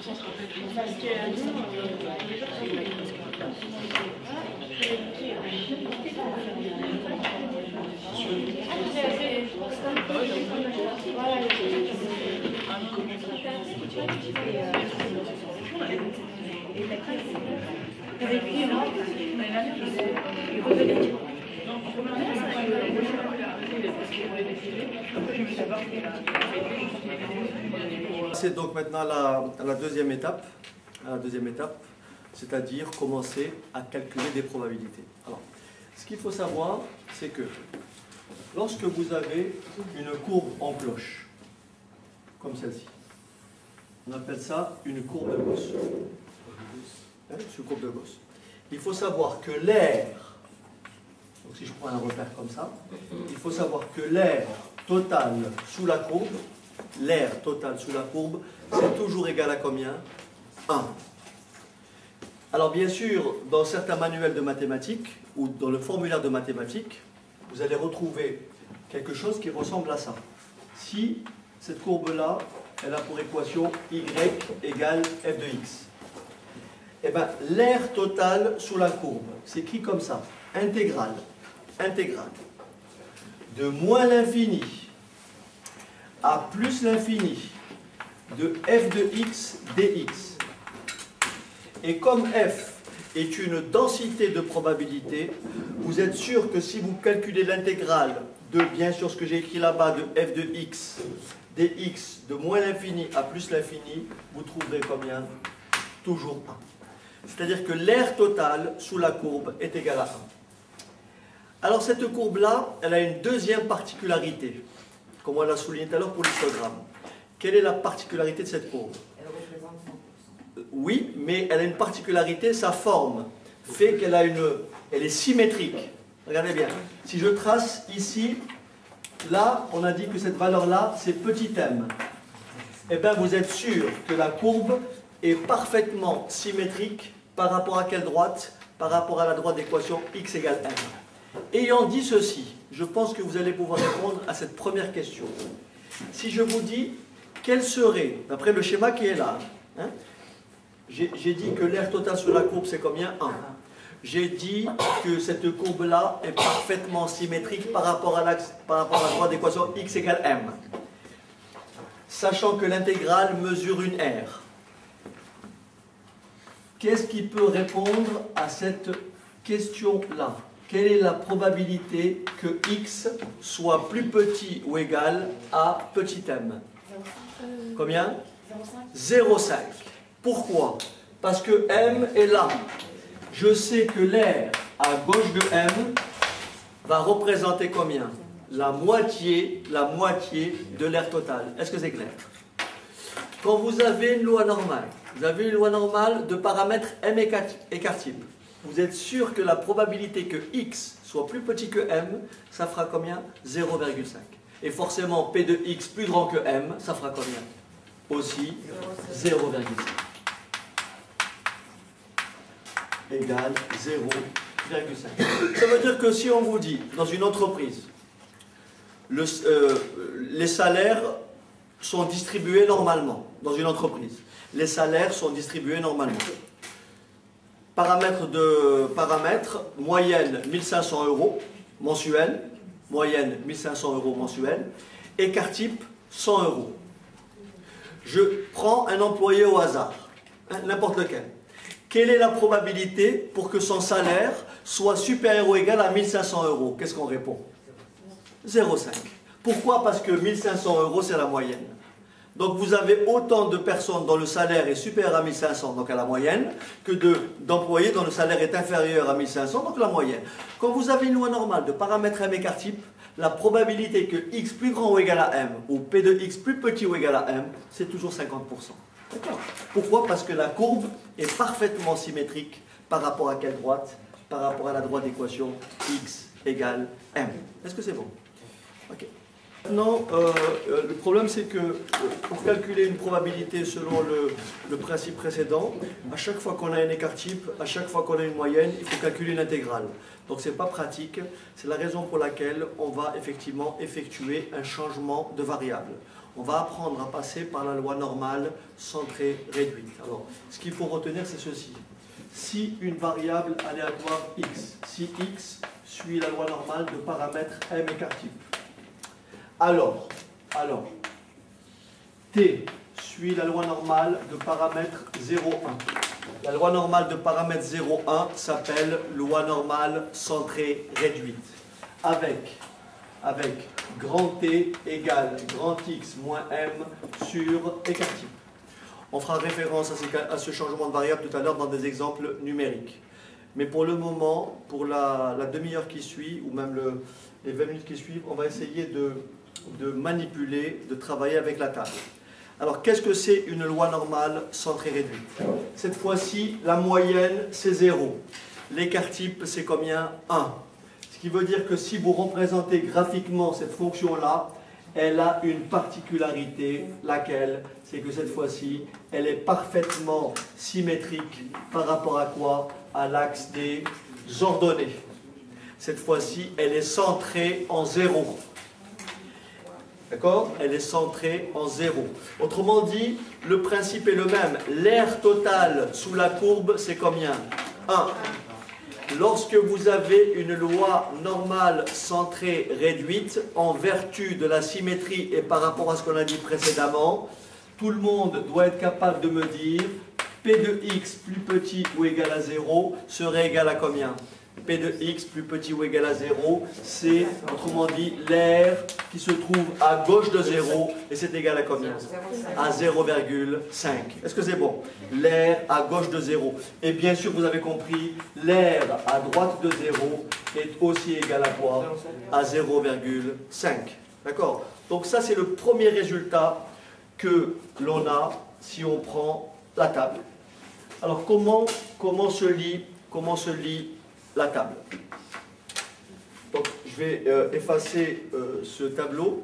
Parce que C'est donc maintenant la deuxième étape, c'est-à-dire commencer à calculer des probabilités. Alors, ce qu'il faut savoir, c'est que lorsque vous avez une courbe en cloche, comme celle-ci, on appelle ça une courbe de Gauss. Une courbe de Gauss. Il faut savoir que l'air, donc si je prends un repère comme ça, il faut savoir que l'air total sous la courbe, c'est toujours égal à combien? 1. Alors bien sûr, dans certains manuels de mathématiques, ou dans le formulaire de mathématiques, vous allez retrouver quelque chose qui ressemble à ça. Si cette courbe-là, elle a pour équation y égale f de x, eh bien l'air total sous la courbe, c'est écrit comme ça, intégrale, de moins l'infini à plus l'infini de f de x dx. Et comme f est une densité de probabilité, vous êtes sûr que si vous calculez l'intégrale de, bien sûr, ce que j'ai écrit là-bas, de f de x dx de moins l'infini à plus l'infini, vous trouverez combien? Toujours 1. C'est-à-dire que l'air total sous la courbe est égal à 1. Alors cette courbe-là, elle a une deuxième particularité, comme on l'a souligné tout à l'heure pour l'histogramme. Quelle est la particularité de cette courbe? Elle représente 100%. Oui, mais elle a une particularité, sa forme fait qu'elle elle est symétrique. Regardez bien, si je trace ici, là, on a dit que cette valeur-là, c'est petit m. Eh bien, vous êtes sûr que la courbe est parfaitement symétrique par rapport à quelle droite? Par rapport à la droite d'équation x égale m. Ayant dit ceci, je pense que vous allez pouvoir répondre à cette première question. Si je vous dis, quel serait, d'après le schéma qui est là, hein, j'ai dit que l'air total sur la courbe c'est combien? 1. J'ai dit que cette courbe-là est parfaitement symétrique par rapport à la droite d'équation x égale m. Sachant que l'intégrale mesure une r. Qu'est-ce qui peut répondre à cette question-là? Quelle est la probabilité que x soit plus petit ou égal à petit m? Combien? 0,5. Pourquoi? Parce que m est là. Je sais que l'air à gauche de m va représenter combien? La moitié de l'air total. Est-ce que c'est clair? Quand vous avez une loi normale, de paramètres m écart type, vous êtes sûr que la probabilité que x soit plus petit que m, ça fera combien? 0,5. Et forcément, p de x plus grand que m, ça fera combien? Aussi 0,5. Égale 0,5. Ça veut dire que si on vous dit, dans une entreprise, les salaires sont distribués normalement, dans une entreprise, les salaires sont distribués normalement. Paramètre, moyenne 1500 € mensuel, moyenne 1500 € mensuel, écart type 100 €. Je prends un employé au hasard, hein, n'importe lequel. Quelle est la probabilité pour que son salaire soit supérieur ou égal à 1500 €? Qu'est-ce qu'on répond? 0,5. Pourquoi? Parce que 1500 € c'est la moyenne. Donc vous avez autant de personnes dont le salaire est supérieur à 1500, donc à la moyenne, que d'employés dont le salaire est inférieur à 1500, donc la moyenne. Quand vous avez une loi normale de paramètre m écart type, la probabilité que x plus grand ou égal à m, ou p de x plus petit ou égal à m, c'est toujours 50%. D'accord? Pourquoi? Parce que la courbe est parfaitement symétrique par rapport à quelle droite? Par rapport à la droite d'équation x égale m. Est-ce que c'est bon? Ok. Maintenant, le problème c'est que pour calculer une probabilité selon le principe précédent, à chaque fois qu'on a un écart type, à chaque fois qu'on a une moyenne, il faut calculer l'intégrale. Donc c'est pas pratique, c'est la raison pour laquelle on va effectivement effectuer un changement de variable. on va apprendre à passer par la loi normale centrée réduite. Alors, ce qu'il faut retenir, c'est ceci. Si une variable aléatoire x, si x suit la loi normale de paramètres m écart type, alors, t suit la loi normale de paramètre 0,1. La loi normale de paramètre 0,1 s'appelle loi normale centrée réduite. Avec grand T égale grand X moins M sur écart type. On fera référence à ce changement de variable tout à l'heure dans des exemples numériques. Mais pour le moment, pour la demi-heure qui suit, ou même les 20 minutes qui suivent, on va essayer de manipuler, de travailler avec la table. Alors, qu'est-ce que c'est une loi normale centrée réduite? Cette fois-ci, la moyenne, c'est 0. L'écart type, c'est combien? 1. Ce qui veut dire que si vous représentez graphiquement cette fonction-là, elle a une particularité, laquelle? C'est que cette fois-ci, elle est parfaitement symétrique par rapport à quoi? À l'axe des ordonnées. Cette fois-ci, elle est centrée en 0. D'accord? Elle est centrée en 0. Autrement dit, le principe est le même. L'aire totale sous la courbe, c'est combien? 1. Lorsque vous avez une loi normale centrée réduite, en vertu de la symétrie et par rapport à ce qu'on a dit précédemment, tout le monde doit être capable de me dire P de x plus petit ou égal à 0 serait égal à combien? P de x plus petit ou égal à 0, c'est, autrement dit, l'aire qui se trouve à gauche de 0, et c'est égal à combien? À 0,5. Est-ce que c'est bon? L'aire à gauche de 0. Et bien sûr, vous avez compris, l'aire à droite de 0 est aussi égal à quoi? À 0,5. D'accord? Donc ça, c'est le premier résultat que l'on a si on prend la table. Alors, comment se lit la table? Donc, je vais effacer ce tableau.